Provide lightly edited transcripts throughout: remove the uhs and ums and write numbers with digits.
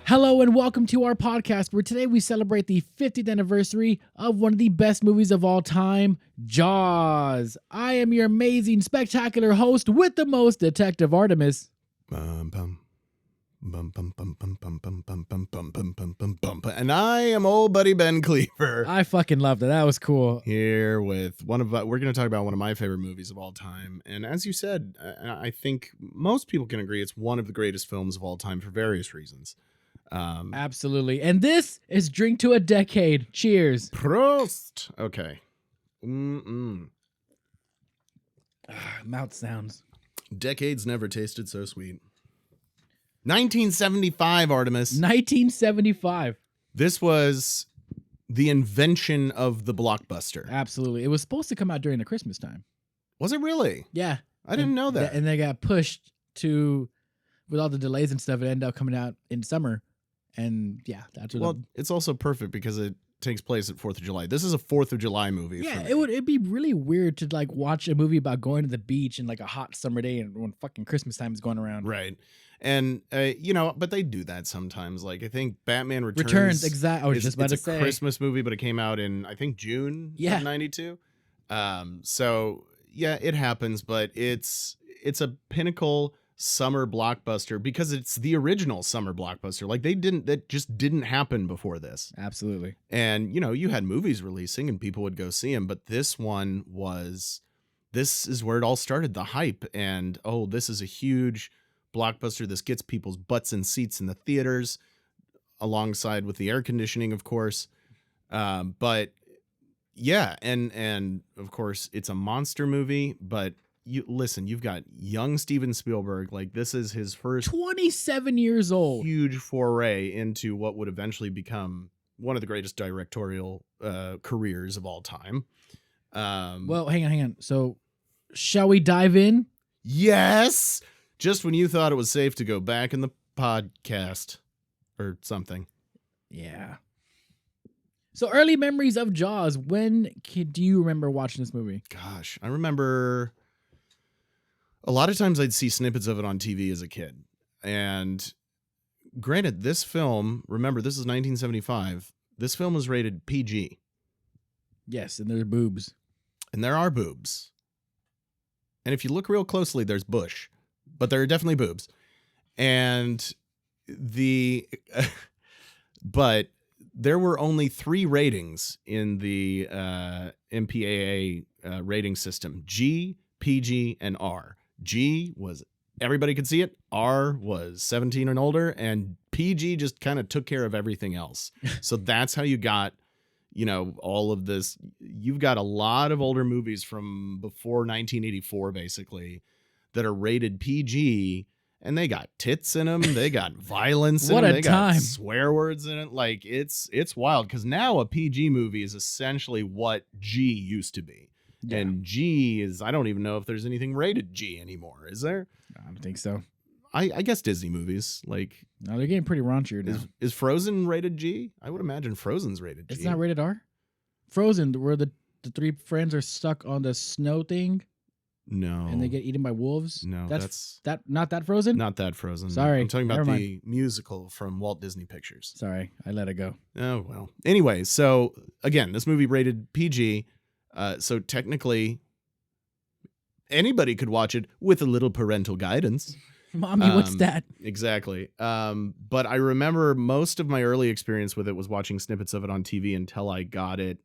Hello and welcome to our podcast where today we celebrate the 50th anniversary of one of the best movies of all time, Jaws. I am your amazing, spectacular host with the most, Detective Artemis. Bum, bum. Bum, bum, bum, bum, bum, bum, bum, bum, bum, bum, bum, bum, bum. And I am old buddy Ben Cleaver. I fucking loved it. That was cool. Here with we're going to talk about one of my favorite movies of all time. And as you said, I think most people can agree it's one of the greatest films of all time for various reasons. Absolutely. And this is Drink to a Decade. Cheers. Prost. Okay. Mouth sounds. Decades never tasted so sweet. 1975, Artemis. 1975. This was the invention of the blockbuster. Absolutely. It was supposed to come out during the Christmas time. Was it really? Yeah. I didn't know that. And they got pushed to, with all the delays and stuff, it ended up coming out in summer. And yeah, that's what. Well, it's also perfect because it takes place at 4th of July. This is a 4th of July movie. Yeah, it'd be really weird to like watch a movie about going to the beach in like a hot summer day and when fucking Christmas time is going around. Right. And but they do that sometimes. Like I think Batman Returns exactly. I was just about to say it's a Christmas movie, but it came out in I think June of 92. So yeah, it happens, but it's a pinnacle summer blockbuster because it's the original summer blockbuster. Like that just didn't happen before this. Absolutely. And you had movies releasing and people would go see them, but this is where it all started, the hype. And this is a huge blockbuster. This gets people's butts in seats in the theaters alongside with the air conditioning, of course. But yeah, and of course it's a monster movie, but you've got young Steven Spielberg. Like this is his first 27 years old huge foray into what would eventually become one of the greatest directorial careers of all time. Well, hang on. So shall we dive in? Yes. Just when you thought it was safe to go back in the podcast or something. Yeah. So early memories of Jaws. When do you remember watching this movie? Gosh, I remember a lot of times I'd see snippets of it on TV as a kid. And granted, this film, remember, this is 1975. This film was rated PG. Yes, and there's boobs. And there are boobs. And if you look real closely, there's bush. But there are definitely boobs. And but there were only 3 ratings in the MPAA rating system: G, PG, and R. G was everybody could see it. R was 17 and older, and PG just kind of took care of everything else. So that's how you got, all of this. You've got a lot of older movies from before 1984, basically, that are rated PG, and they got tits in them. They got violence in them. They got swear words in it. Like it's wild because now a PG movie is essentially what G used to be. Yeah. And G is, I don't even know if there's anything rated G anymore. Is there? I don't think so. I guess Disney movies, like... No, they're getting pretty raunchier now. Is Frozen rated G? I would imagine Frozen's rated G. It's not rated R? Frozen, where the 3 friends are stuck on the snow thing? No. And they get eaten by wolves? No, that's not that Frozen? Not that Frozen. Sorry. I'm talking about the musical from Walt Disney Pictures. Sorry, I let it go. Oh, well. Anyway, so, again, this movie rated PG... so technically, anybody could watch it with a little parental guidance. Mommy, what's that? Exactly. But I remember most of my early experience with it was watching snippets of it on TV until I got it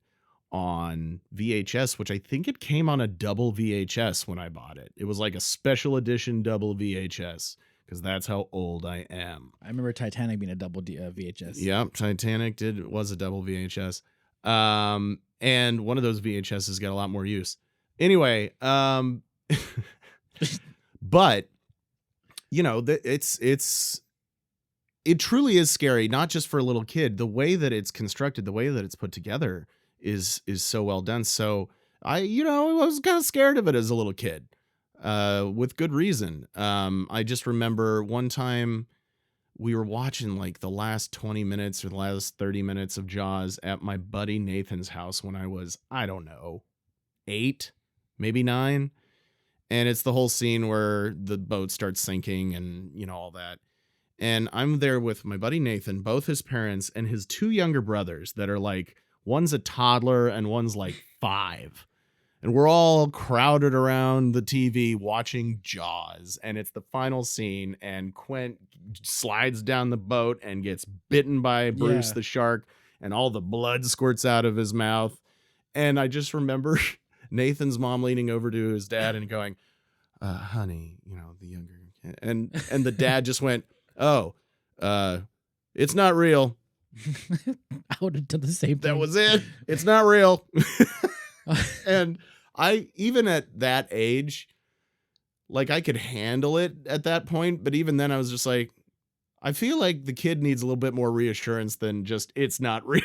on VHS, which I think it came on a double VHS when I bought it. It was like a special edition double VHS because that's how old I am. I remember Titanic being a double VHS. Yep, Titanic was a double VHS. And one of those VHSs got a lot more use. Anyway, but it truly is scary, not just for a little kid. The way that it's constructed, the way that it's put together is so well done. So I was kind of scared of it as a little kid, with good reason. I just remember one time we were watching like the last 20 minutes or the last 30 minutes of Jaws at my buddy Nathan's house when I was, I don't know, 8, maybe 9. And it's the whole scene where the boat starts sinking and, all that. And I'm there with my buddy Nathan, both his parents and his two younger brothers that are like, one's a toddler and one's like 5. And we're all crowded around the TV watching Jaws. And it's the final scene. And Quint slides down the boat and gets bitten by Bruce the shark. And all the blood squirts out of his mouth. And I just remember Nathan's mom leaning over to his dad and going, honey, the younger. And the dad just went, oh, it's not real. I would have done the same thing. That was it. It's not real. And I, even at that age, like I could handle it at that point. But even then I was just like, I feel like the kid needs a little bit more reassurance than just, it's not real.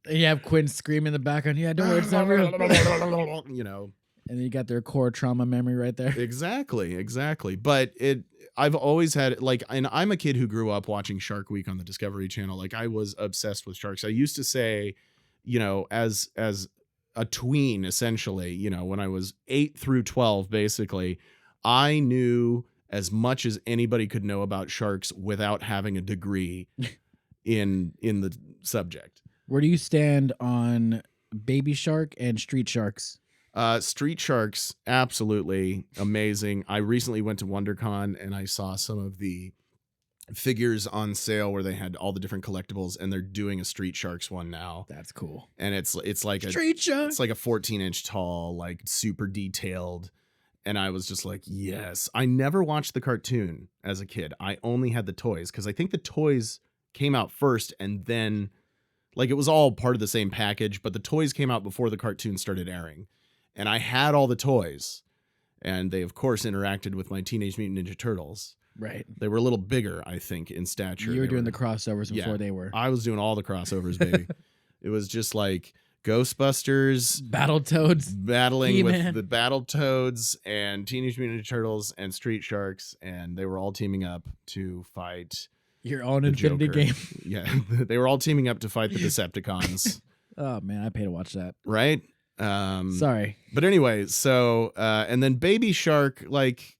You have Quinn screaming in the background. Yeah, don't worry, it's not real. And then you got their core trauma memory right there. Exactly. But I've always had and I'm a kid who grew up watching Shark Week on the Discovery Channel. Like I was obsessed with sharks. I used to say, as a tween, essentially, when I was 8 through 12, basically, I knew as much as anybody could know about sharks without having a degree in the subject. Where do you stand on baby shark and street sharks? Street sharks, absolutely amazing. I recently went to WonderCon and I saw some of the figures on sale where they had all the different collectibles, and they're doing a street sharks one now. That's cool. And it's like street shark. It's like a 14-inch tall, like super detailed. And I was just like, yes. I never watched the cartoon as a kid. I only had the toys because I think the toys came out first, and then like it was all part of the same package, but the toys came out before the cartoon started airing. And I had all the toys, and they of course interacted with my Teenage Mutant Ninja Turtles. Right. They were a little bigger, I think, in stature. You were doing the crossovers before they were. I was doing all the crossovers, baby. It was just like Ghostbusters, Battletoads, battling He-Man. with the Battletoads and Teenage Mutant Ninja Turtles and Street Sharks, and they were all teaming up to fight your own the Infinity Joker. game. Yeah, they were all teaming up to fight the Decepticons. Oh man, I pay to watch that. Right? Sorry. But anyway, so and then Baby Shark, like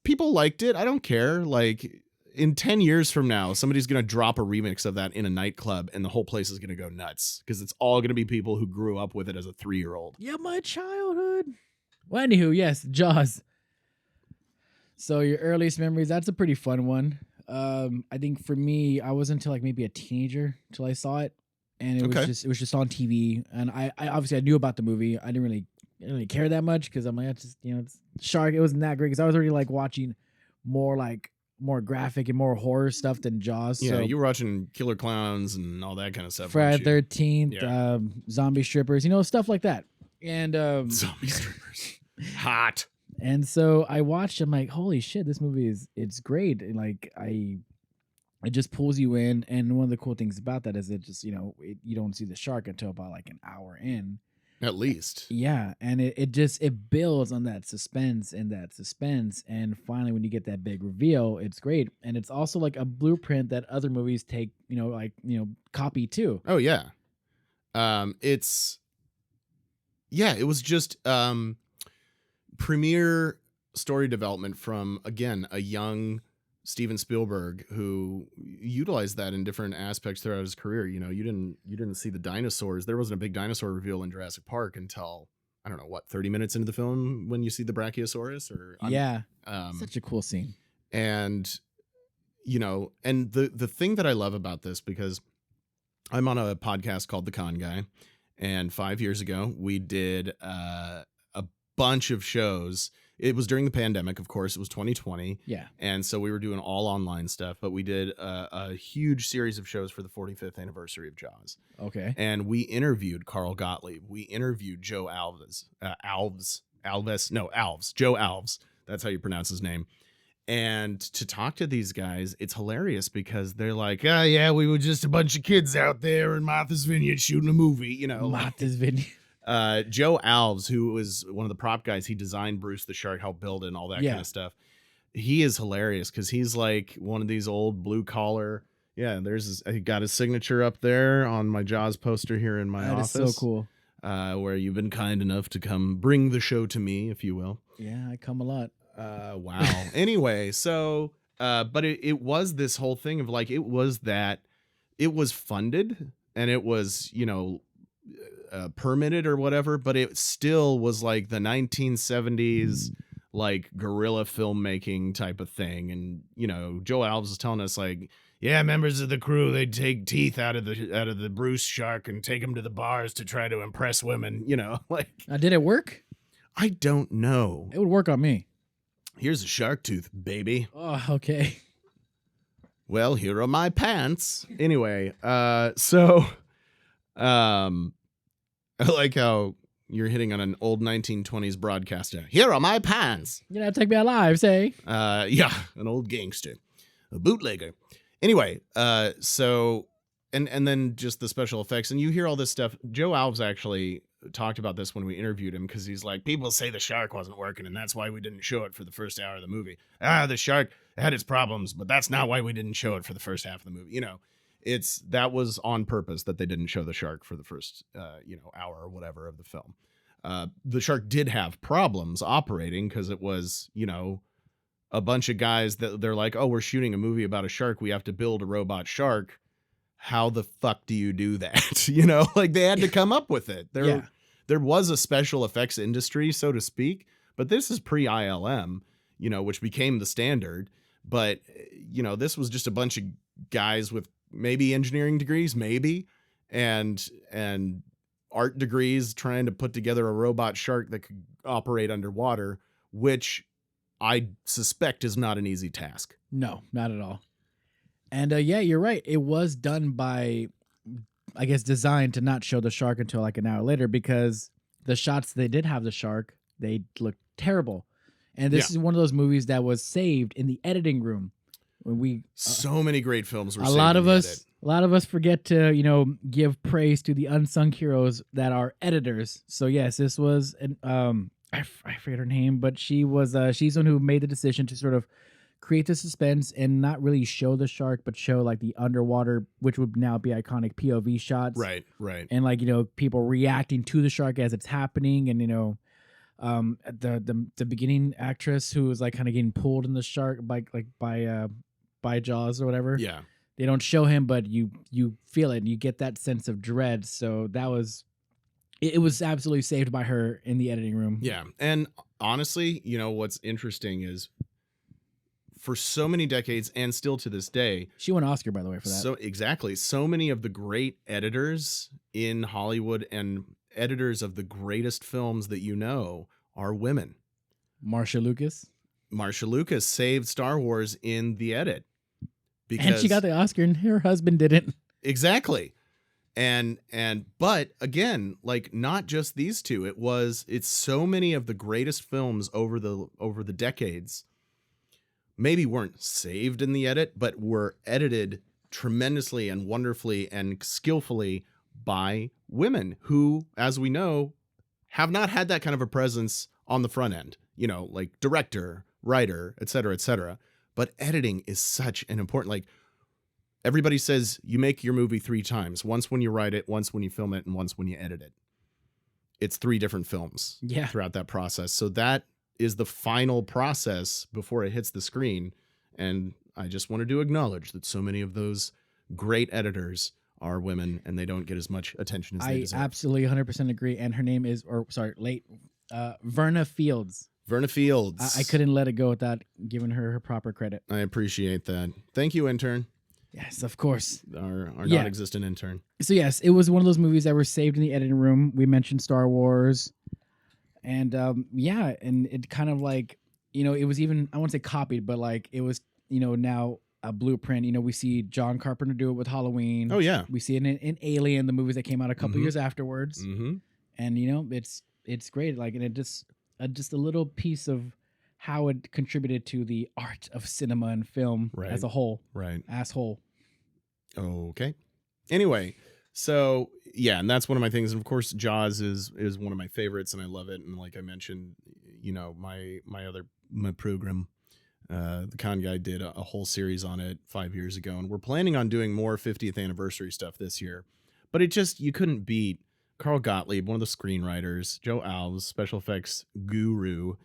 people liked it. I don't care. Like in 10 years from now, somebody's going to drop a remix of that in a nightclub and the whole place is going to go nuts because it's all going to be people who grew up with it as a 3-year-old. Yeah, my childhood. Well, anywho, yes, Jaws. So your earliest memories, that's a pretty fun one. I think for me, I was until like maybe a teenager till I saw it. And it was just on TV. And I obviously I knew about the movie. I didn't really care that much because I'm like, it's just, it's shark. It wasn't that great because I was already like watching more graphic and more horror stuff than Jaws. Yeah, so, you were watching Killer Clowns and all that kind of stuff. Friday 13th, zombie strippers, stuff like that. And zombie strippers. Hot. And so I watched, I'm like, holy shit, this movie it's great. And like it just pulls you in. And one of the cool things about that is it just, you don't see the shark until about like an hour in. At least. Yeah. And it builds on that suspense. And finally, when you get that big reveal, it's great. And it's also like a blueprint that other movies take, copy too. Oh, yeah. It was just premier story development from, again, a young Steven Spielberg who utilized that in different aspects throughout his career. You didn't see the dinosaurs. There wasn't a big dinosaur reveal in Jurassic Park until, I don't know, 30 minutes into the film when you see the Brachiosaurus such a cool scene. And, and the thing that I love about this, because I'm on a podcast called The Con Guy, and 5 years ago we did a bunch of shows. It was during the pandemic, of course. It was 2020. Yeah. And so we were doing all online stuff, but we did a huge series of shows for the 45th anniversary of Jaws. Okay. And we interviewed Carl Gottlieb. We interviewed Joe Alves. Joe Alves. That's how you pronounce his name. And to talk to these guys, it's hilarious because they're like, oh, yeah, we were just a bunch of kids out there in Martha's Vineyard shooting a movie, Martha's Vineyard. Joe Alves, who was one of the prop guys, he designed Bruce the Shark, helped build it and all that kind of stuff. He is hilarious because he's like one of these old blue collar. Yeah, he got his signature up there on my Jaws poster here in my office. That is so cool. Where you've been kind enough to come bring the show to me, if you will. Yeah, I come a lot. Wow. Anyway, so But it was this whole thing of like, it was funded and it was, permitted or whatever, but it still was like the 1970s, like guerrilla filmmaking type of thing. And, Joe Alves was telling us like, yeah, members of the crew, they'd take teeth out of the Bruce shark and take them to the bars to try to impress women, like. Did it work? I don't know. It would work on me. Here's a shark tooth, baby. Oh, okay. Well, here are my pants. Anyway, I like how you're hitting on an old 1920s broadcaster. Here are my pants. Take me alive, say. Yeah, an old gangster, a bootlegger. Anyway, so and then just the special effects, and you hear all this stuff. Joe Alves actually talked about this when we interviewed him, because he's like, people say the shark wasn't working and that's why we didn't show it for the first hour of the movie. The shark had its problems, but that's not why we didn't show it for the first half of the movie. That was on purpose that they didn't show the shark for the first hour or whatever of the film. The shark did have problems operating because it was a bunch of guys that they're like, oh, we're shooting a movie about a shark, we have to build a robot shark. How the fuck do you do that? Like they had to come up with it. There was a special effects industry, so to speak, but this is pre-ILM, which became the standard. But, this was just a bunch of guys with maybe engineering degrees, and art degrees trying to put together a robot shark that could operate underwater, which I suspect is not an easy task. No, not at all. And yeah, you're right. It was done by, I guess, designed to not show the shark until like an hour later, because the shots they did have the shark, they looked terrible. And this is one of those movies that was saved in the editing room. When so many great films were a saved lot in of the us edit. A lot of us forget to, give praise to the unsung heroes that are editors. So yes, this was an I forget her name, but she was she's the one who made the decision to sort of create the suspense and not really show the shark, but show like the underwater, which would now be iconic POV shots. Right. And like, people reacting to the shark as it's happening. And, the beginning actress who was like kind of getting pulled in the shark by Jaws or whatever. Yeah. They don't show him, but you feel it and you get that sense of dread. So that was, it was absolutely saved by her in the editing room. Yeah. And honestly, what's interesting is, for so many decades and still to this day, she won an Oscar, by the way, for that. So exactly. So many of the great editors in Hollywood and editors of the greatest films that are women. Marcia Lucas saved Star Wars in the edit. And she got the Oscar and her husband didn't. Exactly. But again, like not just these two, it's so many of the greatest films over the decades maybe weren't saved in the edit, but were edited tremendously and wonderfully and skillfully by women who, as we know, have not had that kind of a presence on the front end, like director, writer, et cetera, but editing is such an important, like everybody says you make your movie 3 times, once when you write it, once when you film it, and once when you edit it. It's 3 different films throughout that process. So that is the final process before it hits the screen. And I just wanted to acknowledge that so many of those great editors are women and they don't get as much attention as they deserve. I absolutely 100% agree. And her name is, Verna Fields. Verna Fields. I couldn't let it go without giving her proper credit. I appreciate that. Thank you, intern. Yes, of course. Our non-existent intern. So yes, it was one of those movies that were saved in the editing room. We mentioned Star Wars. And and it kind of like, it was even, I won't say copied, but like it was, now a blueprint. We see John Carpenter do it with Halloween. Oh, yeah. We see it in Alien, the movies that came out a couple years afterwards. Mm-hmm. And, it's great. Like, and it just a little piece of how it contributed to the art of cinema and film as a whole. Right. Asshole. Okay. Anyway. So yeah, and that's one of my things. And of course, Jaws is one of my favorites, and I love it. And like I mentioned, my program, the Con Guy did a whole series on it 5 years ago, and we're planning on doing more 50th anniversary stuff this year. But you couldn't beat Carl Gottlieb, one of the screenwriters, Joe Alves, special effects guru.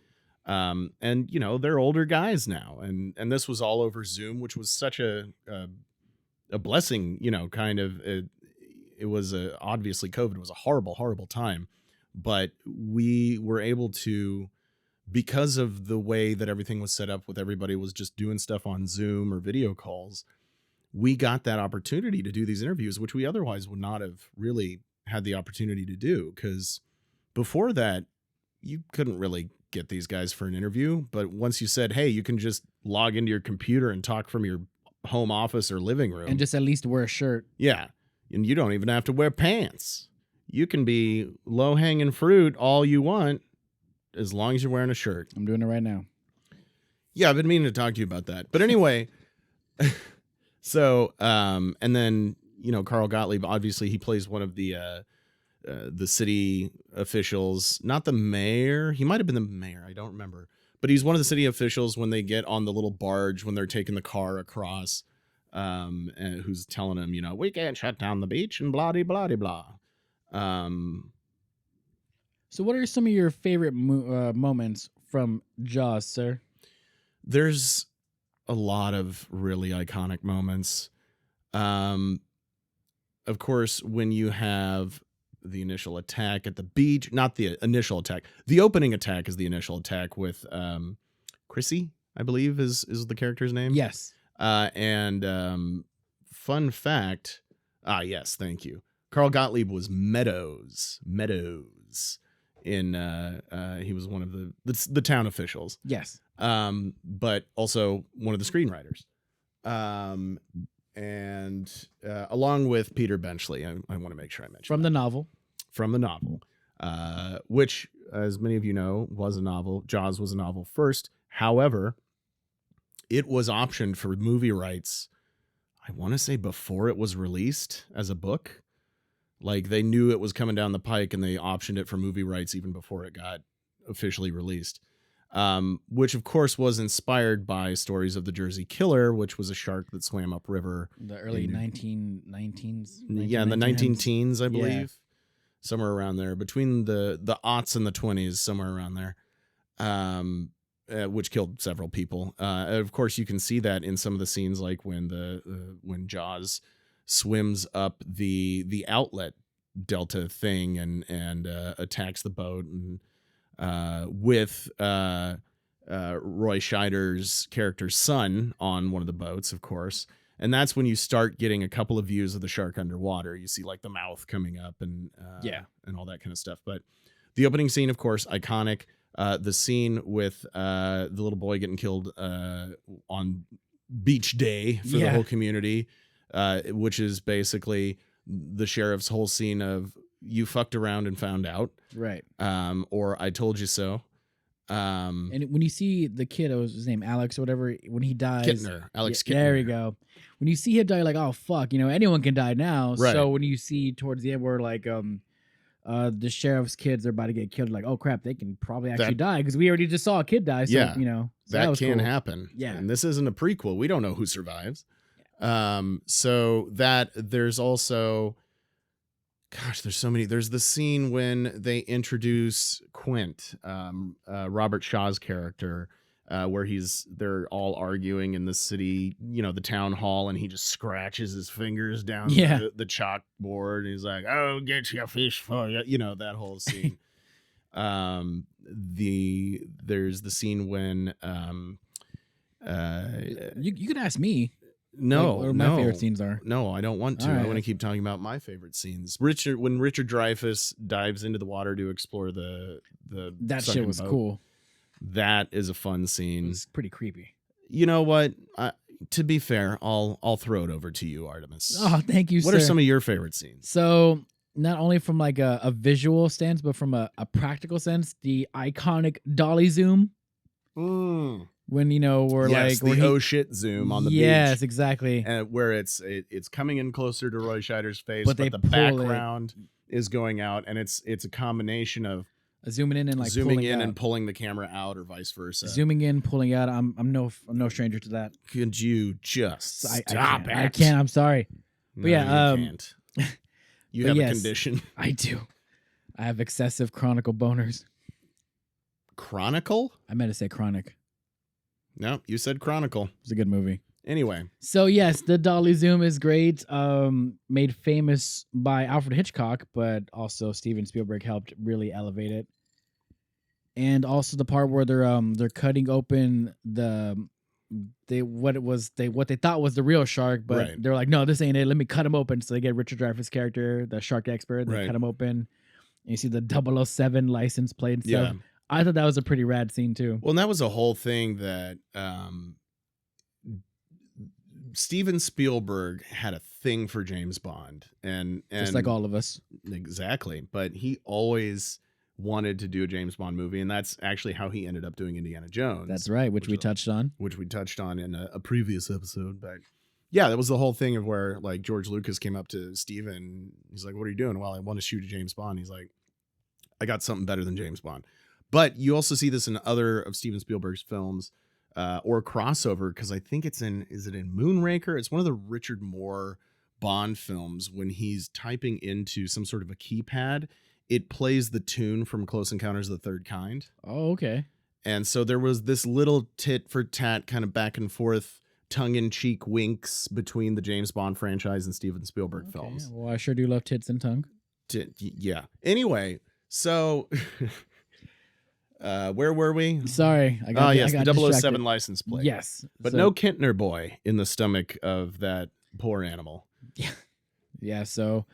And you know, they're older guys now, and this was all over Zoom, which was such a blessing, you know, kind of. It was obviously COVID was a horrible time, but we were able to, because of the way that everything was set up with everybody was just doing stuff on Zoom or video calls, we got that opportunity to do these interviews, which we otherwise would not have really had the opportunity to do, because before that, you couldn't really get these guys for an interview. But once you said, hey, you can just log into your computer and talk from your home office or living room. And just at least wear a shirt. Yeah. And you don't even have to wear pants. You can be low-hanging fruit all you want as long as you're wearing a shirt. I'm doing it right now. Yeah, I've been meaning to talk to you about that. But anyway, so, and then, you know, Carl Gottlieb, obviously he plays one of the city officials, not the mayor. He might've been the mayor. I don't remember, but he's one of the city officials when they get on the little barge, when they're taking the car across, and who's telling them, you know, we can't shut down the beach and blah, blah, blah. So what are some of your favorite moments from Jaws, sir? There's a lot of really iconic moments. Of course, when you have the initial attack at the beach, not the initial attack, the opening attack is the initial attack with Chrissy, I believe is the character's name. Yes. And fun fact, yes, thank you. Carl Gottlieb was Meadows in he was one of the town officials. Yes. But also one of the screenwriters. And along with Peter Benchley, I want to make sure I mention from the novel, which, as many of you know, was a novel. Jaws was a novel first. However, it was optioned for movie rights, I want to say before it was released as a book. Like, they knew it was coming down the pike and they optioned it for movie rights even before it got officially released. Which of course was inspired by stories of the Jersey Killer, which was a shark that swam upriver. The early 1919s. Yeah, in the 19-teens, I believe. Somewhere around there. Between the aughts and the 20s, somewhere around there. Which killed several people. Of course, you can see that in some of the scenes, like when Jaws swims up the outlet delta thing and attacks the boat, and with Roy Scheider's character's son on one of the boats, of course. And that's when you start getting a couple of views of the shark underwater. You see like the mouth coming up and all that kind of stuff. But the opening scene, of course, iconic. The scene with the little boy getting killed on beach day for the whole community, which is basically the sheriff's whole scene of, you fucked around and found out. Right. Or I told you so. And when you see the kid, was his name Alex or whatever, when he dies. Alex Kittner. There we go. When you see him die, you're like, oh, fuck, you know, anyone can die now. Right. So when you see towards the end where like the sheriff's kids are about to get killed, like, oh, crap, they can probably actually die because we already just saw a kid die. So, you know. So that can happen. Yeah. And this isn't a prequel. We don't know who survives. So that there's also... Gosh, there's so many. There's the scene when they introduce Quint, Robert Shaw's character, where they're all arguing in the city, you know, the town hall, and he just scratches his fingers down the chalkboard. And he's like, "Oh, get your fish for you," you know, that whole scene. There's the scene when you could ask me. No, like, my favorite scenes are. No, I don't want to. Right. I want to keep talking about my favorite scenes. When Richard Dreyfuss dives into the water to explore the that shit was boat, cool. That is a fun scene. It was pretty creepy. You know what? To be fair, I'll throw it over to you, Artemis. Oh, thank you. What are some of your favorite scenes? So, not only from like a visual sense, but from a practical sense, the iconic dolly zoom. When, you know, we're like the oh shit zoom on the beach. Yes, exactly. And where it's coming in closer to Roy Scheider's face, but the background is going out, and it's a combination of zooming in and like zooming in and pulling the camera out, or vice versa. Zooming in, pulling out. I'm no stranger to that. Could you just stop it? I can't. I'm sorry. No, but yeah, you can't. You have a condition. I do. I have excessive chronicle boners. Chronicle? I meant to say Chronic. No, you said Chronicle. It's a good movie. Anyway. So yes, the dolly zoom is great. Made famous by Alfred Hitchcock, but also Steven Spielberg helped really elevate it. And also the part where they're cutting open what they thought was the real shark, but Right. they're like, no, this ain't it. Let me cut him open. So they get Richard Dreyfuss' character, the shark expert. They Right. cut him open. And you see the 007 license plate and stuff. Yeah. I thought that was a pretty rad scene too. Well, and that was a whole thing that Steven Spielberg had a thing for James Bond, and Just like all of us. Exactly. But he always wanted to do a James Bond movie, and that's actually how he ended up doing Indiana Jones. That's right, which we touched on in a previous episode. But yeah, that was the whole thing of where like George Lucas came up to Steven. He's like, "What are you doing?" "Well, I want to shoot a James Bond." He's like, "I got something better than James Bond." But you also see this in other of Steven Spielberg's films, or crossover, because I think is it in Moonraker? It's one of the Richard Moore Bond films. When he's typing into some sort of a keypad, it plays the tune from Close Encounters of the Third Kind. Oh, okay. And so there was this little tit for tat kind of back and forth, tongue-in-cheek winks between the James Bond franchise and Steven Spielberg films. Well, I sure do love tits and tongue. Yeah. Anyway, so where were we? Sorry. I got the 007 distracted. license plate. Yes. But no Kintner boy in the stomach of that poor animal. Yeah. So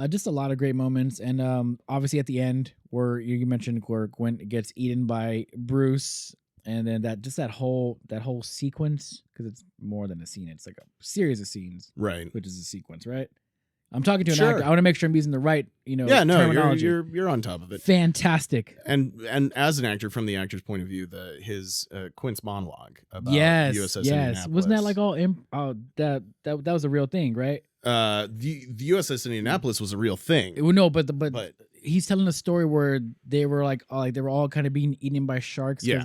just a lot of great moments. And obviously at the end where you mentioned where Gwen gets eaten by Bruce, and then that whole sequence, because it's more than a scene. It's like a series of scenes. Right. Which is a sequence, right? I'm talking to an Sure. actor. I want to make sure I'm using the right, terminology. You're on top of it. Fantastic. And as an actor, from the actor's point of view, his Quint's monologue about USS USS Indianapolis. Wasn't that like all that was a real thing, right? The USS Indianapolis was a real thing. No, but he's telling a story where they were they were all kind of being eaten by sharks. Yeah.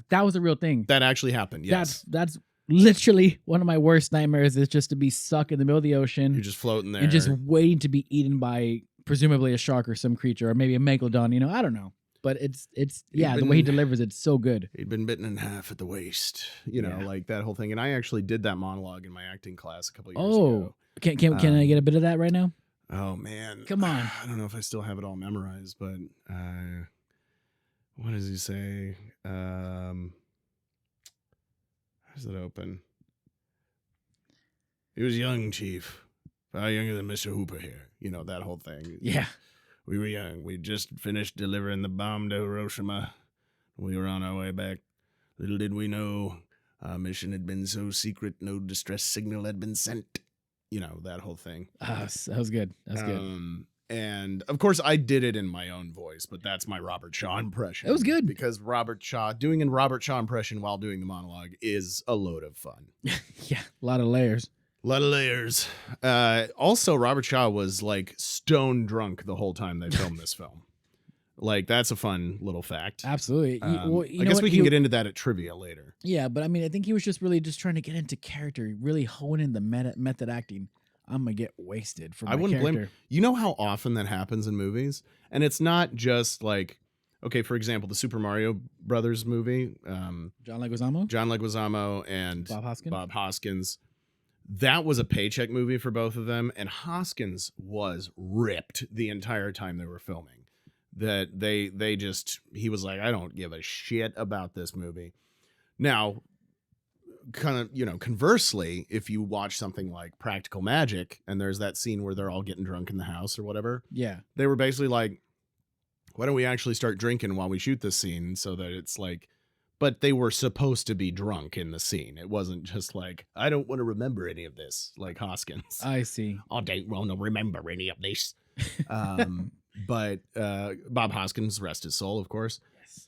That was a real thing. That actually happened. Yes. That's literally one of my worst nightmares, is just to be stuck in the middle of the ocean. You're just floating there and just waiting to be eaten by presumably a shark or some creature, or maybe a megalodon. I don't know. But it's the way he delivers it's so good. He'd been bitten in half at the waist, like that whole thing. And I actually did that monologue in my acting class a couple of years ago. Can I get a bit of that right now? Oh man, come on! I don't know if I still have it all memorized, but what does he say? How does it open? He was young, Chief, far younger than Mr. Hooper here. That whole thing. Yeah. We were young. We just finished delivering the bomb to Hiroshima. We were on our way back. Little did we know our mission had been so secret, no distress signal had been sent. That whole thing. That was good. That's good. And of course, I did it in my own voice, but that's my Robert Shaw impression. It was good. Because doing a Robert Shaw impression while doing the monologue is a load of fun. Yeah, a lot of layers. Also, Robert Shaw was like stone drunk the whole time they filmed this film. Like, that's a fun little fact. Absolutely. I guess we can get into that at trivia later. Yeah, but I mean, I think he was just really just trying to get into character, really hone in the method acting. I'm going to get wasted for my character. I wouldn't blame. You know how often that happens in movies? And it's not just like, okay, for example, the Super Mario Brothers movie. John Leguizamo and Bob Hoskins. That was a paycheck movie for both of them, and Hoskins was ripped the entire time they were filming. That he was like, I don't give a shit about this movie. Now, kind of, conversely, if you watch something like Practical Magic, and there's that scene where they're all getting drunk in the house or whatever. Yeah. They were basically like, why don't we actually start drinking while we shoot this scene, so that it's like, but they were supposed to be drunk in the scene. It wasn't just like, I don't want to remember any of this, like Hoskins. I see. I don't want to remember any of this. But Bob Hoskins, rest his soul, of course. Yes.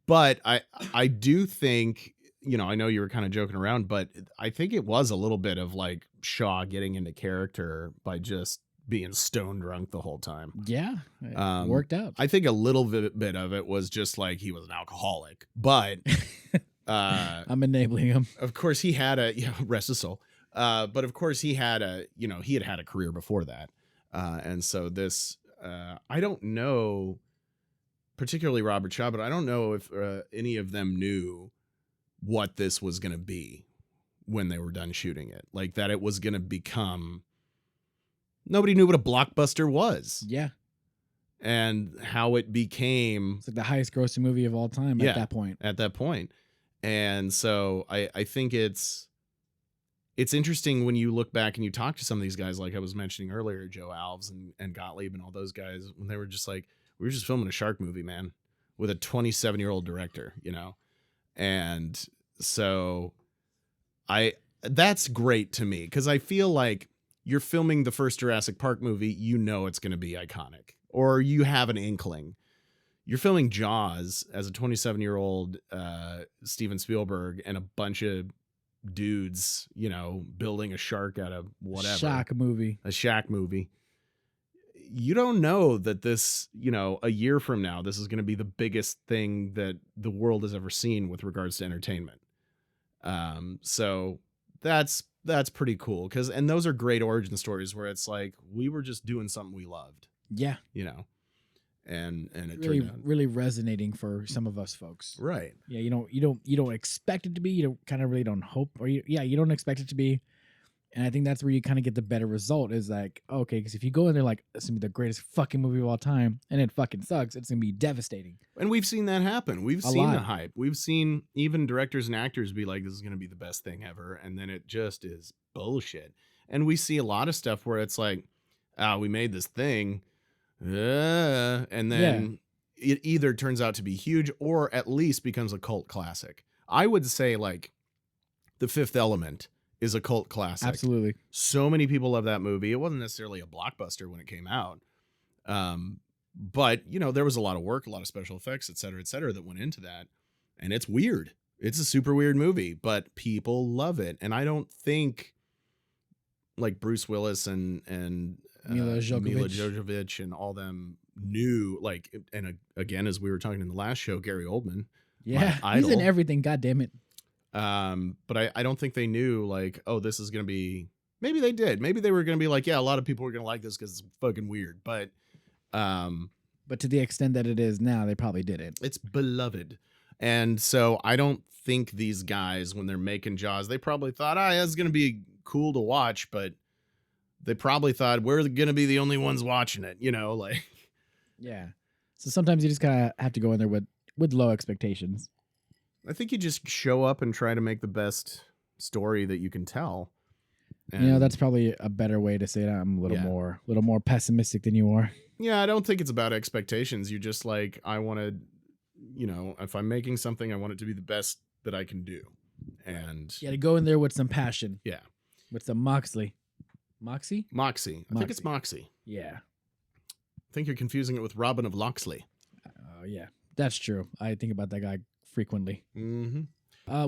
But I do think, I know you were kind of joking around, but I think it was a little bit of like Shaw getting into character by just being stone drunk the whole time. Yeah, it worked out. I think a little bit of it was just like he was an alcoholic, but I'm enabling him. Of course, he had rest his soul. But of course, he had he had a career before that, and so this. I don't know particularly Robert Shaw, but I don't know if any of them knew what this was going to be when they were done shooting it. Like that it was going to become, nobody knew what a blockbuster was. Yeah. And how it became. It's like the highest grossing movie of all time at that point. At that point. And so I think it's interesting when you look back and you talk to some of these guys, like I was mentioning earlier, Joe Alves and Gottlieb and all those guys, when they were just like, we were just filming a shark movie, man, with a 27-year-old director, you know? And so that's great to me, because I feel like you're filming the first Jurassic Park movie, you know it's going to be iconic, or you have an inkling. You're filming Jaws as a 27-year-old Steven Spielberg and a bunch of dudes, you know, building a shark out of whatever. A Shaq movie. You don't know that this, you know, a year from now, this is going to be the biggest thing that the world has ever seen with regards to entertainment. So that's pretty cool, and those are great origin stories where it's like, we were just doing something we loved. Yeah. You know, and it really, turned out really resonating for some of us folks. Right. Yeah. You don't expect it to be, you don't hope, or you don't expect it to be. And I think that's where you kind of get the better result, is like, okay, because if you go in there like, it's going to be the greatest fucking movie of all time, and it fucking sucks, it's going to be devastating. And we've seen that happen. We've seen the hype. We've seen even directors and actors be like, this is going to be the best thing ever. And then it just is bullshit. And we see a lot of stuff where it's like, we made this thing. And then it either turns out to be huge or at least becomes a cult classic. I would say like The Fifth Element is a cult classic. Absolutely. So many people love that movie. It wasn't necessarily a blockbuster when it came out. But, you know, there was a lot of work, a lot of special effects, et cetera, that went into that. And it's weird. It's a super weird movie, but people love it. And I don't think like Bruce Willis and Mila Jovovich and all them knew, like, and again, as we were talking in the last show, Gary Oldman. Yeah, he's in everything. God damn it. But I don't think they knew, like, oh, this is going to be, maybe they did. Maybe they were going to be like, yeah, a lot of people are going to like this because it's fucking weird. But to the extent that it is now, they probably didn't. It's beloved. And so I don't think these guys, when they're making Jaws, they probably thought, it's going to be cool to watch, but they probably thought we're going to be the only ones watching it, you know, like. Yeah. So sometimes you just kind of have to go in there with low expectations. I think you just show up and try to make the best story that you can tell. And, you know, that's probably a better way to say it. I'm a little more pessimistic than you are. Yeah, I don't think it's about expectations. You're just like, I want to, you know, if I'm making something, I want it to be the best that I can do. And to go in there with some passion. Yeah. With some Moxie. I think it's Moxie. Yeah. I think you're confusing it with Robin of Locksley. Yeah, that's true. I think about that guy frequently. Mm-hmm.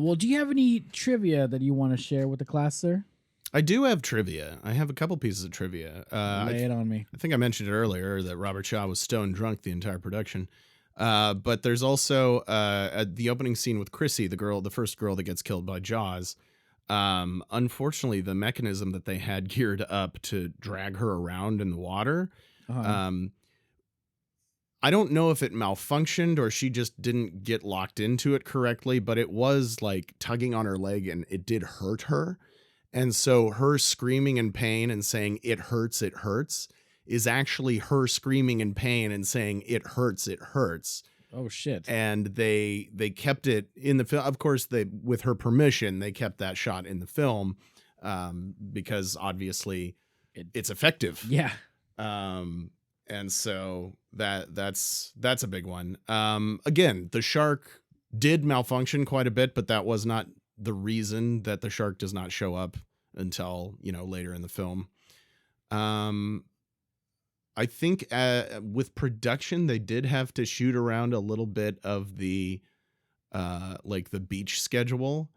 Well, do you have any trivia that you want to share with the class, sir? I do have trivia. I have a couple pieces of trivia. Lay it on me. I think I mentioned it earlier that Robert Shaw was stone drunk the entire production. But there's also the opening scene with Chrissy, the first girl that gets killed by Jaws. Unfortunately, the mechanism that they had geared up to drag her around in the water, I don't know if it malfunctioned or she just didn't get locked into it correctly, but it was like tugging on her leg and it did hurt her. And so her screaming in pain and saying, it hurts, is actually her screaming in pain and saying, it hurts. Oh, shit. And they kept it in the film. Of course, with her permission, they kept that shot in the film because obviously it's effective. Yeah. And so that's a big one. Again, the shark did malfunction quite a bit, but that was not the reason that the shark does not show up until, you know, later in the film. I think with production, they did have to shoot around a little bit of the like the beach schedule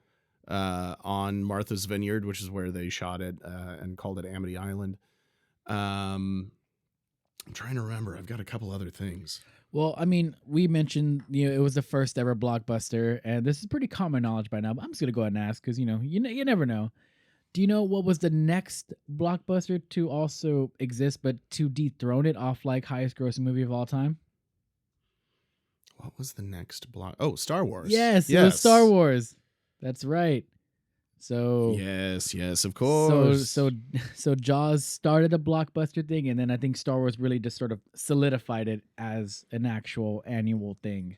on Martha's Vineyard, which is where they shot it and called it Amity Island. I'm trying to remember. I've got a couple other things. Well, I mean, we mentioned, you know, it was the first ever blockbuster, and this is pretty common knowledge by now, but I'm just going to go ahead and ask because, you never know. Do you know what was the next blockbuster to also exist, but to dethrone it off like highest grossing movie of all time? what was the next block? Oh, Star Wars. Yes, it was Star Wars. That's right. So yes, of course. So Jaws started a blockbuster thing, and then I think Star Wars really just sort of solidified it as an actual annual thing.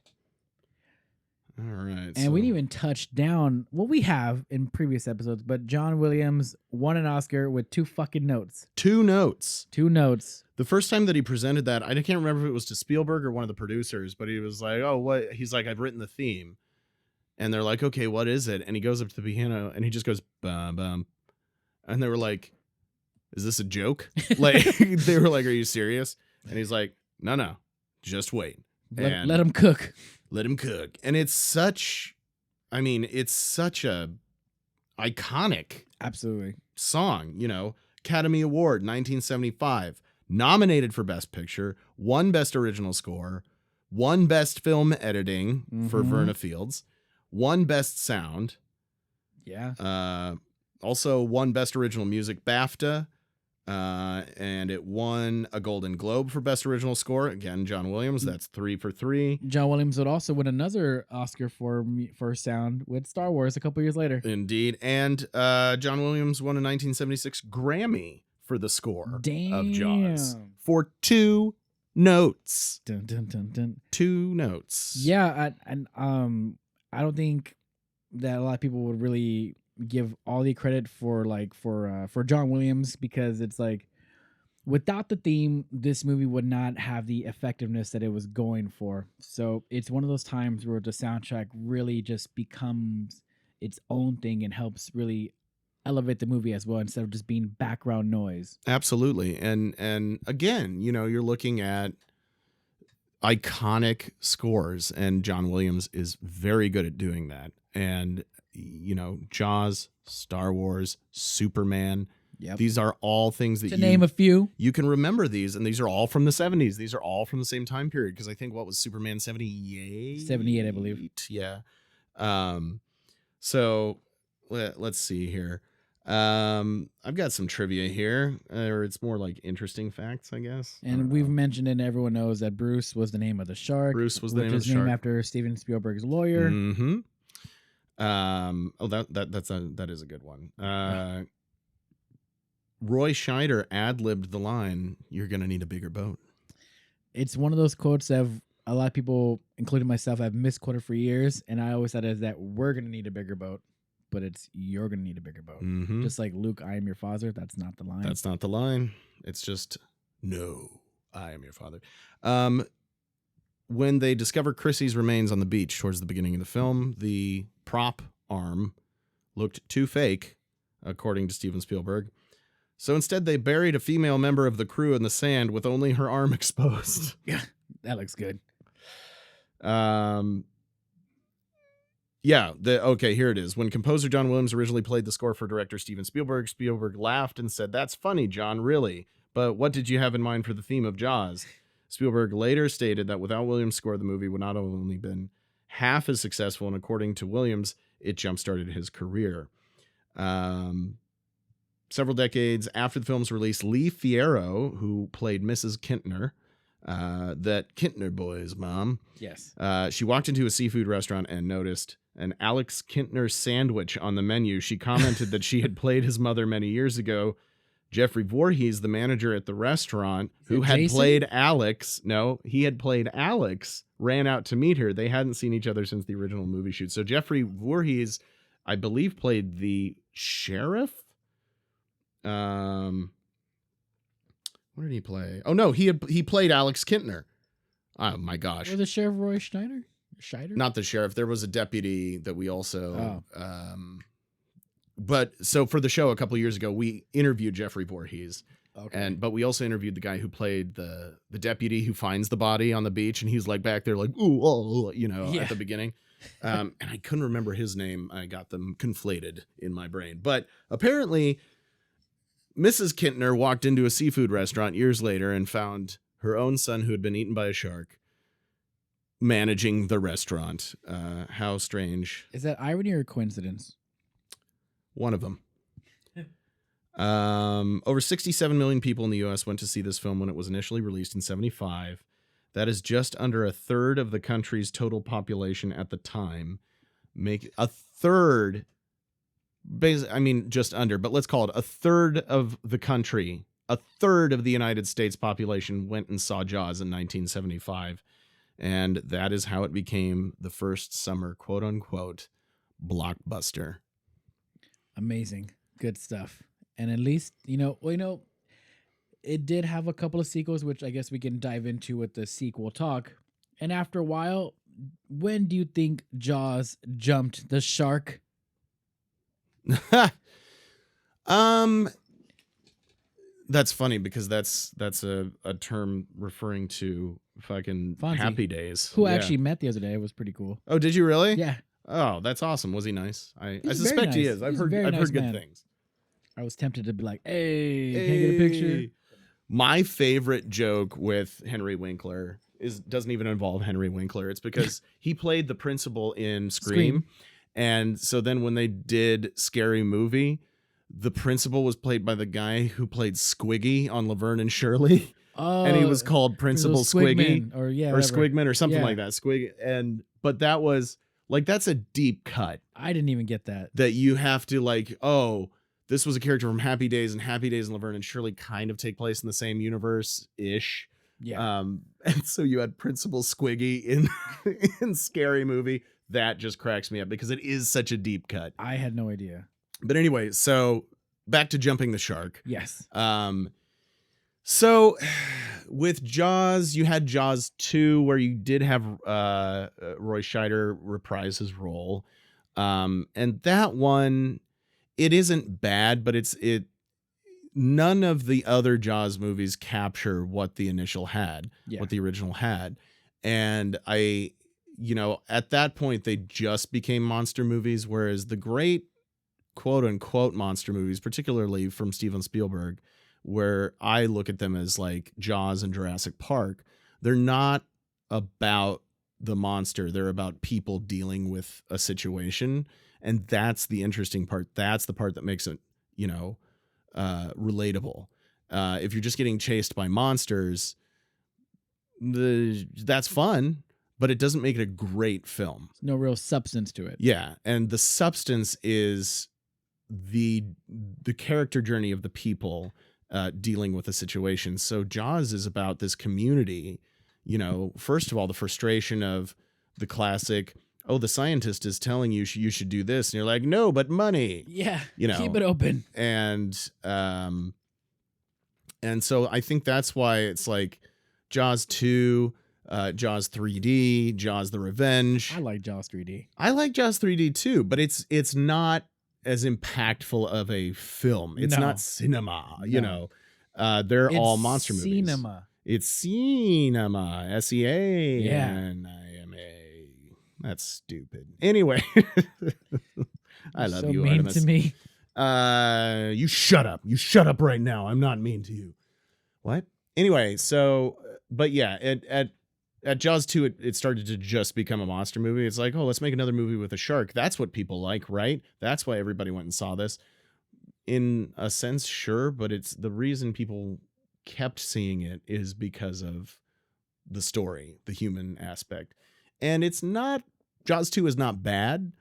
All right. And we didn't even touch down what we have in previous episodes, but John Williams won an Oscar with 2 fucking notes. 2 notes. 2 notes. The first time that he presented that, I can't remember if it was to Spielberg or one of the producers, but he was like, "Oh, what?" He's like, "I've written the theme." And they're like, "Okay, what is it?" And he goes up to the piano and he just goes, "Bum, bum." And they were like, "Is this a joke?" Like, they were like, "Are you serious?" And he's like, No, just wait. Let him cook. Let him cook. And it's such a iconic Absolutely song, Academy Award, 1975, nominated for Best Picture, won Best Original Score, won Best Film Editing for Verna Fields, won Best Sound. Yeah. Also won Best Original Music BAFTA. And it won a Golden Globe for Best Original Score. Again, John Williams. That's 3 for 3. John Williams would also win another Oscar for sound with Star Wars a couple years later. Indeed. And John Williams won a 1976 Grammy for the score of Jaws for 2 notes. Dun, dun, dun, dun. 2 notes. Yeah, I don't think that a lot of people would really give all the credit for John Williams, because it's like, without the theme, this movie would not have the effectiveness that it was going for. So it's one of those times where the soundtrack really just becomes its own thing and helps really elevate the movie as well, instead of just being background noise. Absolutely. And again, you're looking at iconic scores, and John Williams is very good at doing that. And Jaws, Star Wars, Superman. Yep. These are all things that name a few. You can remember these, and these are all from the 70s. These are all from the same time period, because I think, what was Superman, 78? 78, I believe. Yeah. So let's see here. I've got some trivia here, or it's more like interesting facts, I guess. And we've mentioned it, and everyone knows that Bruce was the name of the shark. Bruce was the name of the shark. Named shark. after Steven Spielberg's lawyer. Mm-hmm. That is a good one. Roy Scheider ad-libbed the line, "You're gonna need a bigger boat." It's one of those quotes that a lot of people, including myself, have misquoted for years, and I always said it as that we're gonna need a bigger boat, but it's you're gonna need a bigger boat. Mm-hmm. Just like Luke, I am your father. That's not the line. That's not the line. It's just, no, I am your father. When they discover Chrissy's remains on the beach towards the beginning of the film, the prop arm looked too fake, according to Steven Spielberg. So instead, they buried a female member of the crew in the sand with only her arm exposed. Yeah, that looks good. Okay, here it is. When composer John Williams originally played the score for director Steven Spielberg, Spielberg laughed and said, "That's funny, John, really. But what did you have in mind for the theme of Jaws?" Spielberg later stated that without Williams' score, the movie would not have only been half as successful, and according to Williams, it jump-started his career. Several decades after the film's release, Lee Fierro, who played Mrs. Kintner, that Kintner boy's mom, yes, she walked into a seafood restaurant and noticed an Alex Kintner sandwich on the menu. She commented that she had played his mother many years ago. Jeffrey Voorhees, the manager at the restaurant, who had played Alex, ran out to meet her. They hadn't seen each other since the original movie shoot. So Jeffrey Voorhees, I believe, played the sheriff. What did he play? Oh no, he played Alex Kintner. Oh my gosh. Or the Sheriff Roy Scheider? Not the sheriff. There was a deputy that we also but so for the show a couple of years ago, we interviewed Jeffrey Voorhees. Okay. But we also interviewed the guy who played the deputy who finds the body on the beach, and he's like back there like, ooh, oh, at the beginning. And I couldn't remember his name. I got them conflated in my brain. But apparently Mrs. Kintner walked into a seafood restaurant years later and found her own son, who had been eaten by a shark, managing the restaurant. How strange. Is that irony or coincidence? One of them. Over 67 million people in the U.S. went to see this film when it was initially released in 1975. That is just under a third of the country's total population at the time. Make a third, I mean, just under, but let's call it a third of the country. A third of the United States population went and saw Jaws in 1975. And that is how it became the first summer, quote unquote, blockbuster. Amazing. Good stuff. And at least, it did have a couple of sequels, which I guess we can dive into with the sequel talk. And after a while, when do you think Jaws jumped the shark? That's funny because that's a term referring to fucking Fonzie, Happy Days. Who I actually met the other day. It was pretty cool. Oh, did you really? Yeah. Oh, that's awesome. Was he nice? I He's suspect very he nice. is. I've He's a heard very nice good man. things. I was tempted to be like, hey, can I get a picture? My favorite joke with Henry Winkler doesn't even involve Henry Winkler. It's because he played the principal in Scream. And so then when they did Scary Movie, the principal was played by the guy who played Squiggy on Laverne and Shirley. Oh, and he was called Principal Squiggy or Squigman or something like that. But that was like, that's a deep cut. I didn't even get that. That you have to like, oh, this was a character from Happy Days, and Happy Days and Laverne and Shirley kind of take place in the same universe-ish. Yeah. And so you had Principal Squiggy in Scary Movie. That just cracks me up because it is such a deep cut. I had no idea. But anyway, so back to jumping the shark. Yes. So with Jaws, you had Jaws 2 where you did have Roy Scheider reprise his role. And that one, it isn't bad, but none of the other Jaws movies capture what the original had. And at that point they just became monster movies, whereas the great quote unquote monster movies, particularly from Steven Spielberg, where I look at them as like Jaws and Jurassic Park, they're not about the monster. They're about people dealing with a situation. And that's the interesting part. That's the part that makes it, relatable. If you're just getting chased by monsters, that's fun, but it doesn't make it a great film. No real substance to it. Yeah. And the substance is the character journey of the people dealing with a situation. So Jaws is about this community, first of all, the frustration of the classic, oh, the scientist is telling you you should do this. And you're like, no, but money. Yeah. Keep it open. And so I think that's why it's like Jaws 2, Jaws 3D, Jaws the Revenge. I like Jaws 3D. I like Jaws 3D too, but it's not as impactful of a film. It's not cinema, they're all monster movies. It's cinema, S-E-A-N-I-M-A. That's stupid. Anyway, I love you, mean Artemis. to me. You shut up. You shut up right now. I'm not mean to you. What? Anyway, so, but yeah, at Jaws 2, it started to just become a monster movie. It's like, oh, let's make another movie with a shark. That's what people like, right? That's why everybody went and saw this. In a sense, sure, but it's the reason people kept seeing it is because of the story, the human aspect. And it's not, Jaws 2 is not bad.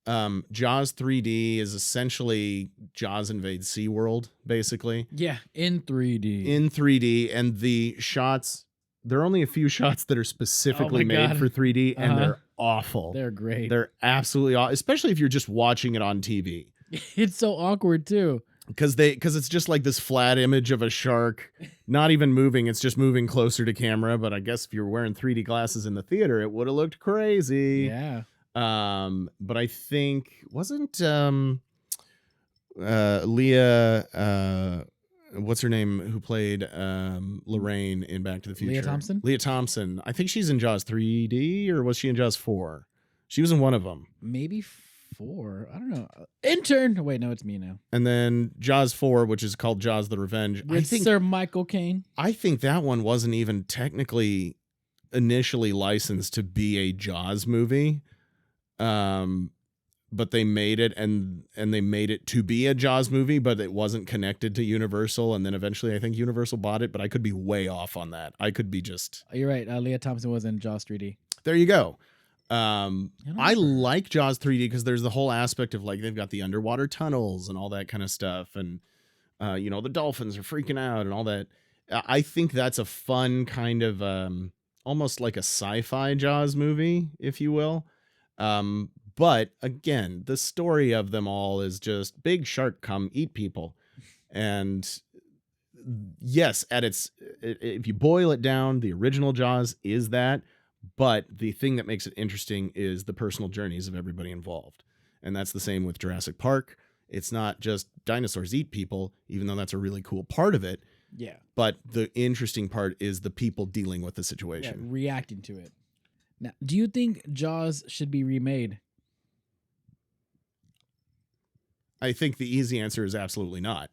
Jaws 3D is essentially Jaws invades SeaWorld, basically. Yeah, in 3D. And the shots, there are only a few shots that are specifically made for 3D, and they're awful. They're great. They're absolutely awful, especially if you're just watching it on TV. It's so awkward too. Because it's just like this flat image of a shark, not even moving. It's just moving closer to camera. But I guess if you're wearing 3D glasses in the theater, it would have looked crazy. Yeah. But I think wasn't Leah what's her name who played Lorraine in Back to the Future? Leah Thompson. I think she's in Jaws 3D, or was she in Jaws 4? She was in one of them. Maybe 4. I don't know. Intern. Wait, no, it's me now. And then Jaws 4, which is called Jaws the Revenge. With Sir Michael Caine. I think that one wasn't even technically initially licensed to be a Jaws movie. but they made it and they made it to be a Jaws movie, but it wasn't connected to Universal. And then eventually I think Universal bought it, but I could be way off on that. I could be just. You're right. Leah Thompson was in Jaws 3D. There you go. I like Jaws 3D because there's the whole aspect of like they've got the underwater tunnels and all that kind of stuff. And, the dolphins are freaking out and all that. I think that's a fun kind of almost like a sci-fi Jaws movie, if you will. But again, the story of them all is just big shark come eat people. And yes, if you boil it down, the original Jaws is that. But the thing that makes it interesting is the personal journeys of everybody involved. And that's the same with Jurassic Park. It's not just dinosaurs eat people, even though that's a really cool part of it. Yeah. But the interesting part is the people dealing with the situation. Yeah, reacting to it. Now, do you think Jaws should be remade? I think the easy answer is absolutely not.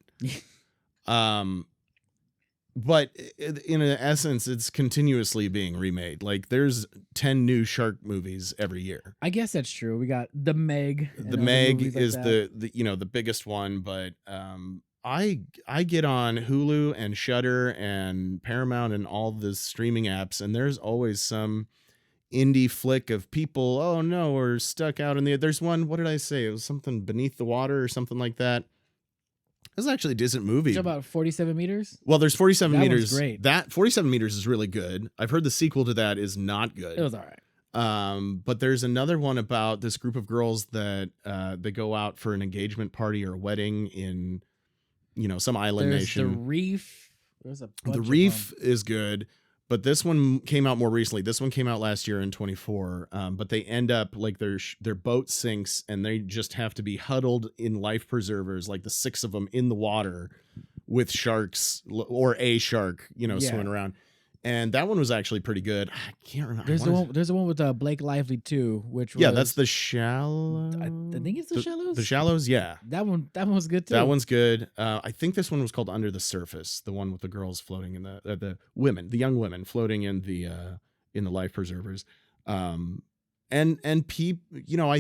But in essence, it's continuously being remade. Like there's 10 new shark movies every year. I guess that's true. We got The Meg. The Meg is the biggest one, but I get on Hulu and Shudder and Paramount and all the streaming apps, and there's always some indie flick of people. Oh no, we're stuck out in there's one. What did I say? It was something Beneath the Water or something like that. It was actually a decent movie. It's about 47 meters. Well, there's 47 that meters. One's great. That 47 meters is really good. I've heard the sequel to that is not good. It was all right. But there's another one about this group of girls that they go out for an engagement party or a wedding in, some island nation. The Reef. There's a bunch The Reef is good, but this one came out more recently. This one came out last year in 24. But they end up like their boat sinks and they just have to be huddled in life preservers, like the 6 of them in the water with sharks or a shark, swimming around. And that one was actually pretty good. I can't remember. There's the one with Blake Lively too, which was, that's The Shallow. I think it's The Shallows. The Shallows, yeah. That one was good too. That one's good. I think this one was called Under the Surface, the one with the girls floating in the young women floating in the life preservers. I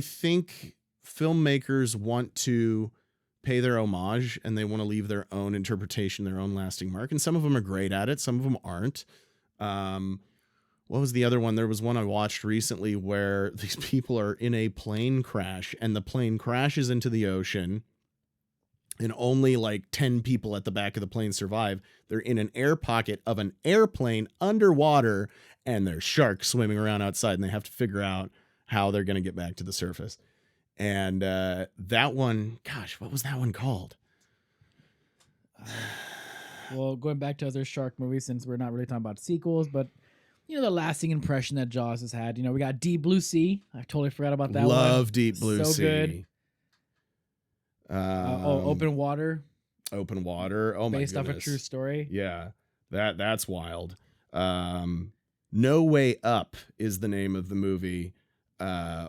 think filmmakers want to pay their homage and they want to leave their own interpretation, their own lasting mark. And some of them are great at it. Some of them aren't. What was the other one? There was one I watched recently where these people are in a plane crash and the plane crashes into the ocean and only like 10 people at the back of the plane survive. They're in an air pocket of an airplane underwater and there's sharks swimming around outside and they have to figure out how they're going to get back to the surface. And that one, gosh, what was that one called? Well, going back to other shark movies, since we're not really talking about sequels, but the lasting impression that Jaws has had. We got Deep Blue Sea. I totally forgot about that one. Love Deep Blue Sea. So good. Open Water. Open Water. Oh my goodness. Based off a true story. Yeah, that's wild. No Way Up is the name of the movie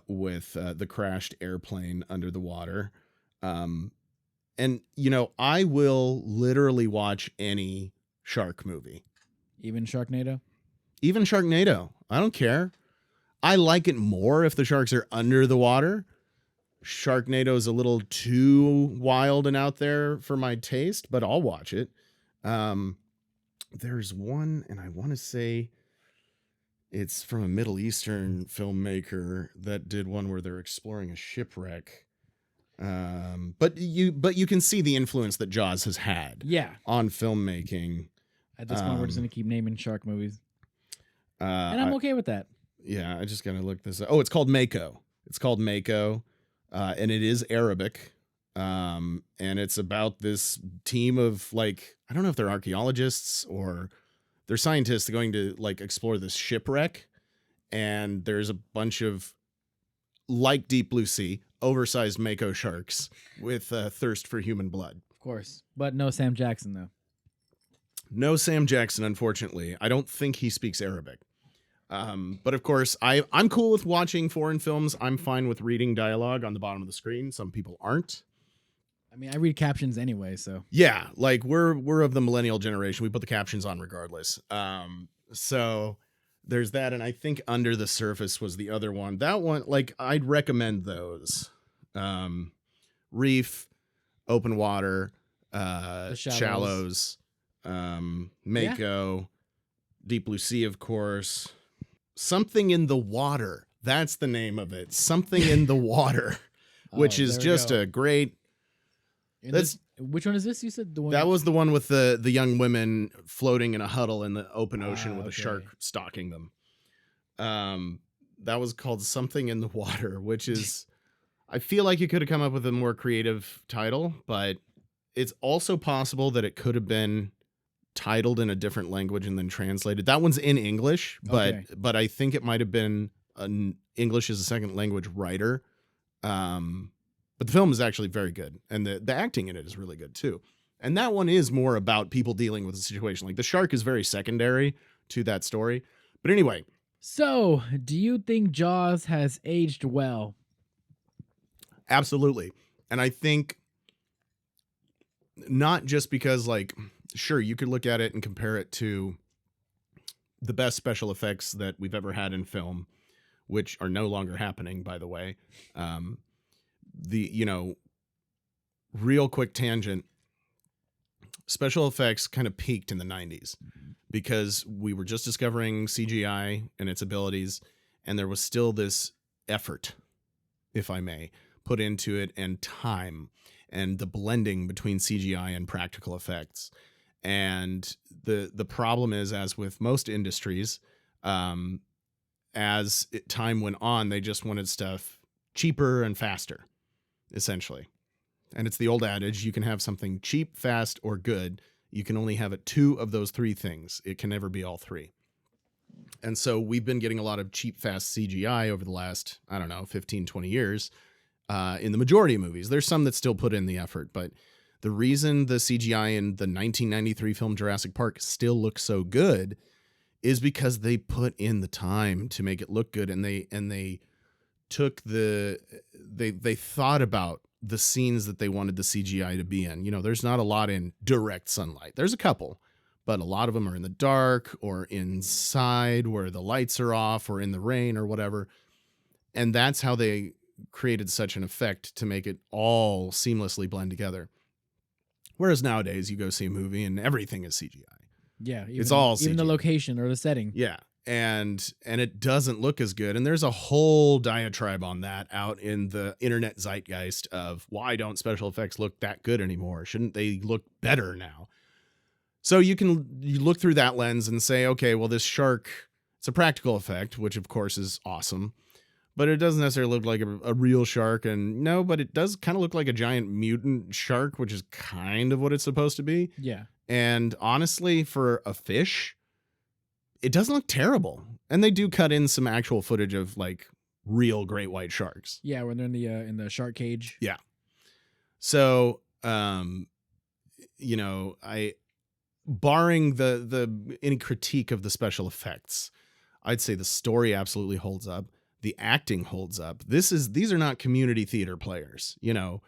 with the crashed airplane under the water. And, I will literally watch any shark movie. Even Sharknado? Even Sharknado. I don't care. I like it more if the sharks are under the water. Sharknado is a little too wild and out there for my taste, but I'll watch it. There's one, and I want to say it's from a Middle Eastern filmmaker that did one where they're exploring a shipwreck. But you can see the influence that Jaws has had on filmmaking. At this point, we're just going to keep naming shark movies. And I'm okay with that. Yeah, I just got to look this up. Oh, it's called Mako. And it is Arabic. And it's about this team of I don't know if they're archaeologists or they're scientists going to explore this shipwreck. And there's a bunch of Deep Blue Sea, oversized Mako sharks with thirst for human blood. Of course. But no Sam Jackson, though. No Sam Jackson, unfortunately. I don't think he speaks Arabic. But of course, I'm cool with watching foreign films. I'm fine with reading dialogue on the bottom of the screen. Some people aren't. I mean, I read captions anyway, so. Yeah, we're of the millennial generation. We put the captions on regardless. So there's that, and I think Under the Surface was the other one. That one, I'd recommend those. Reef, Open Water, The Shallows, Mako, Deep Blue Sea, of course. Something in the Water. That's the name of it. Something in the Water, which is just a great. Which one is this? You said the one that was the one with the young women floating in a huddle in the open ocean with a shark stalking them. That was called Something in the Water, which is, I feel like you could have come up with a more creative title, but it's also possible that it could have been titled in a different language and then translated. That one's in English, but I think it might have been an English as a second language writer. But the film is actually very good, and the acting in it is really good too. And that one is more about people dealing with a situation. Like the shark is very secondary to that story. But anyway. So, do you think Jaws has aged well? Absolutely. And I think not just because, like, sure, you could look at it and compare it to the best special effects that we've ever had in film, which are no longer happening, by the way. Real quick tangent, special effects kind of peaked in the 90s because we were just discovering CGI and its abilities, and there was still this effort, if I may, put into it, and time, and the blending between CGI and practical effects. And the problem is, as with most industries, as time went on, they just wanted stuff cheaper and faster, essentially. And it's the old adage, you can have something cheap, fast, or good. You can only have it two of those three things. It can never be all three. And so we've been getting a lot of cheap, fast CGI over the last, 15, 20 years in the majority of movies. There's some that still put in the effort, but the reason the CGI in the 1993 film Jurassic Park still looks so good is because they put in the time to make it look good, and they took they thought about the scenes that they wanted the CGI to be in. There's not a lot in direct sunlight. There's a couple, but a lot of them are in the dark or inside where the lights are off or in the rain or whatever. And that's how they created such an effect to make it all seamlessly blend together. Whereas nowadays you go see a movie and everything is CGI. Yeah. It's all CGI. Even the location or the setting. Yeah. And it doesn't look as good. And there's a whole diatribe on that out in the internet zeitgeist of why don't special effects look that good anymore? Shouldn't they look better now? So you look through that lens and say, okay, well, this shark, it's a practical effect, which of course is awesome, but it doesn't necessarily look like a real shark. And no, but it does kind of look like a giant mutant shark, which is kind of what it's supposed to be. Yeah. And honestly, for a fish, it doesn't look terrible. And they do cut in some actual footage of like real great white sharks. Yeah, when they're in the shark cage. Yeah. So, barring any critique of the special effects, I'd say the story absolutely holds up. The acting holds up. These are not community theater players. Dreyfuss,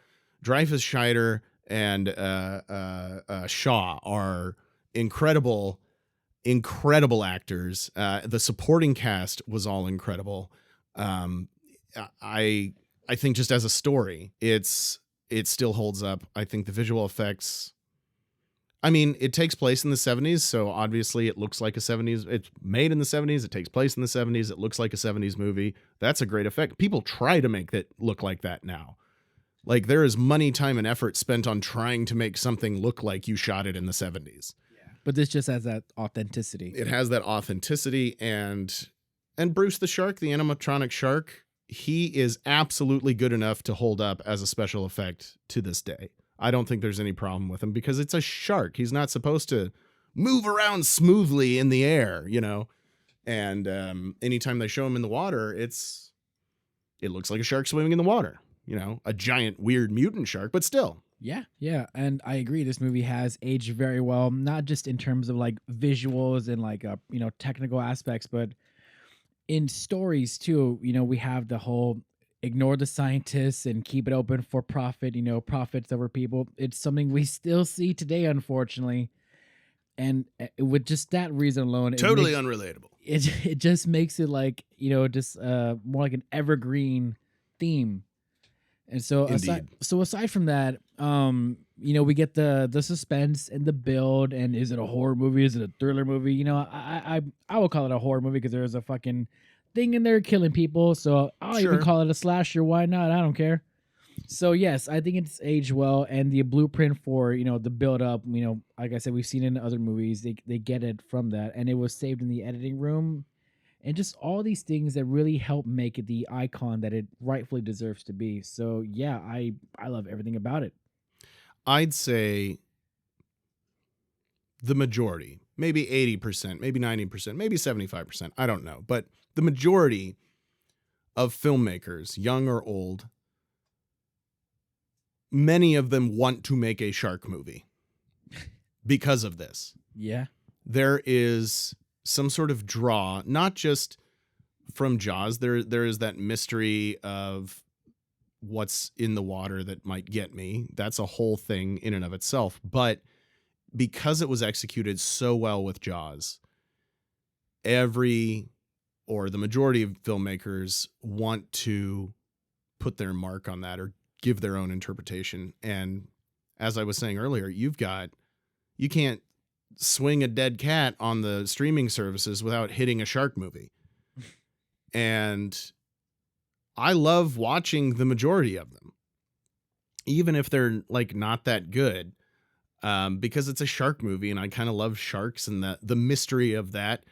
Scheider, and Shaw are incredible actors. The supporting cast was all incredible. I think just as a story, it still holds up. I think the visual effects, it takes place in the 70s, so obviously it looks like a 70s. It's made in the 70s. It takes place in the 70s. It looks like a 70s movie. That's a great effect. People try to make it look like that now. Like there is money, time, and effort spent on trying to make something look like you shot it in the 70s. But this just has that authenticity. It has that authenticity, and Bruce the shark, the animatronic shark, he is absolutely good enough to hold up as a special effect to this day. I don't think there's any problem with him because it's a shark. He's not supposed to move around smoothly in the air, And anytime they show him in the water, it looks like a shark swimming in the water. A giant weird mutant shark, but still. Yeah, and I agree. This movie has aged very well, not just in terms of like visuals and like technical aspects, but in stories too. We have the whole ignore the scientists and keep it open for profit. Profits over people. It's something we still see today, unfortunately, and with just that reason alone, totally unrelatable. It just makes it like just more like an evergreen theme. And so Indeed. aside from that, we get the suspense and the build, and is it a horror movie? Is it a thriller movie? I will call it a horror movie because there's a fucking thing in there killing people. So I'll even call it a slasher. Why not? I don't care. So yes, I think it's aged well, and the blueprint for the build up. Like I said, we've seen it in other movies. They get it from that, and it was saved in the editing room. And just all these things that really help make it the icon that it rightfully deserves to be. So yeah, I love everything about it. I'd say the majority, maybe 80%, maybe 90%, maybe 75%. I don't know. But the majority of filmmakers, young or old, many of them want to make a shark movie because of this. Yeah. There is some sort of draw, not just from Jaws. There is that mystery of what's in the water that might get me. That's a whole thing in and of itself. But because it was executed so well with Jaws, the majority of filmmakers want to put their mark on that or give their own interpretation. And as I was saying earlier, you can't swing a dead cat on the streaming services without hitting a shark movie. And I love watching the majority of them, even if they're like not that good, because it's a shark movie and I kind of love sharks and the mystery of that.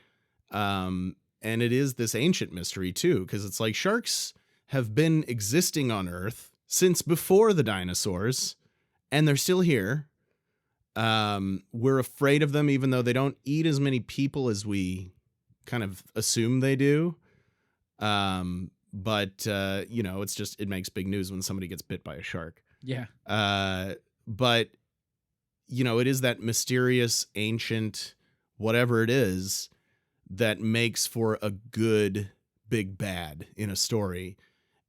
And it is this ancient mystery too, because it's like sharks have been existing on Earth since before the dinosaurs, and they're still here. We're afraid of them, even though they don't eat as many people as we kind of assume they do. But it makes big news when somebody gets bit by a shark. Yeah. But it is that mysterious, ancient, whatever it is that makes for a good big bad in a story.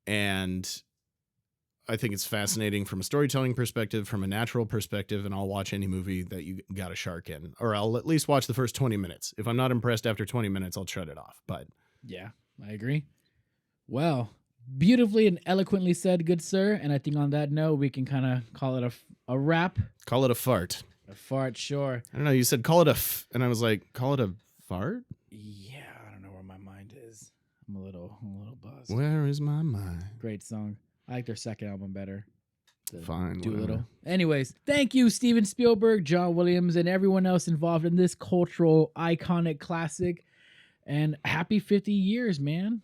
And I think it's fascinating from a storytelling perspective, from a natural perspective, and I'll watch any movie that you got a shark in, or I'll at least watch the first 20 minutes. If I'm not impressed after 20 minutes, I'll shut it off. But yeah, I agree. Well, beautifully and eloquently said, good sir. And I think on that note, we can kind of call it a wrap. Call it a fart. A fart, sure. I don't know. You said call it and I was like, call it a fart? Yeah, I don't know where my mind is. I'm a little buzzed. Where is my mind? Great song. I like their second album better. Fine. Doolittle. Anyways, thank you, Steven Spielberg, John Williams, and everyone else involved in this cultural iconic classic. And happy 50 years, man.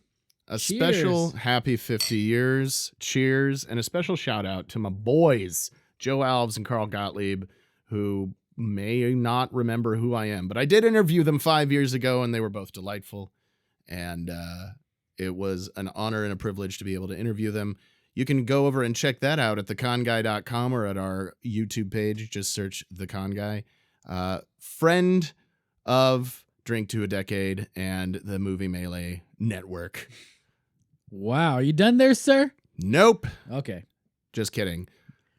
Special happy 50 years. Cheers. And a special shout out to my boys, Joe Alves and Carl Gottlieb, who may not remember who I am, but I did interview them 5 years ago, and they were both delightful. And it was an honor and a privilege to be able to interview them. You can go over and check that out at theconguy.com or at our YouTube page. Just search The Con Guy. Friend of Drink to a Decade and the Movie Melee Network. Wow. Are you done there, sir? Nope. Okay. Just kidding.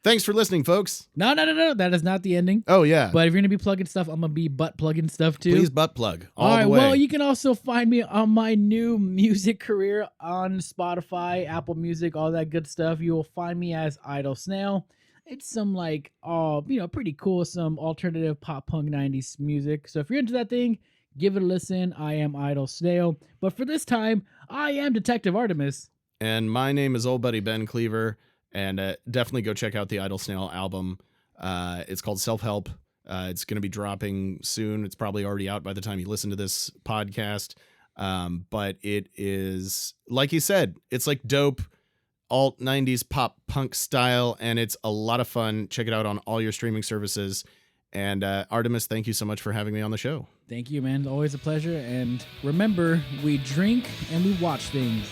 Thanks for listening, folks. No. That is not the ending. Oh, yeah. But if you're going to be plugging stuff, I'm going to be butt plugging stuff too. Please butt plug all right, the way. Well, you can also find me on my new music career on Spotify, Apple Music, all that good stuff. You will find me as Idle Snail. It's some pretty cool, some alternative pop punk 90s music. So if you're into that thing, give it a listen. I am Idle Snail. But for this time, I am Detective Artemis. And my name is Old Buddy Ben Cleaver. And definitely go check out the Idle Snail album. It's called Self-Help. It's going to be dropping soon. It's probably already out by the time you listen to this podcast. But it is, like he said, it's like dope alt 90s pop punk style, and it's a lot of fun. Check it out on all your streaming services. And Artemis, thank you so much for having me on the show. Thank you, man. Always a pleasure. And remember, we drink and we watch things.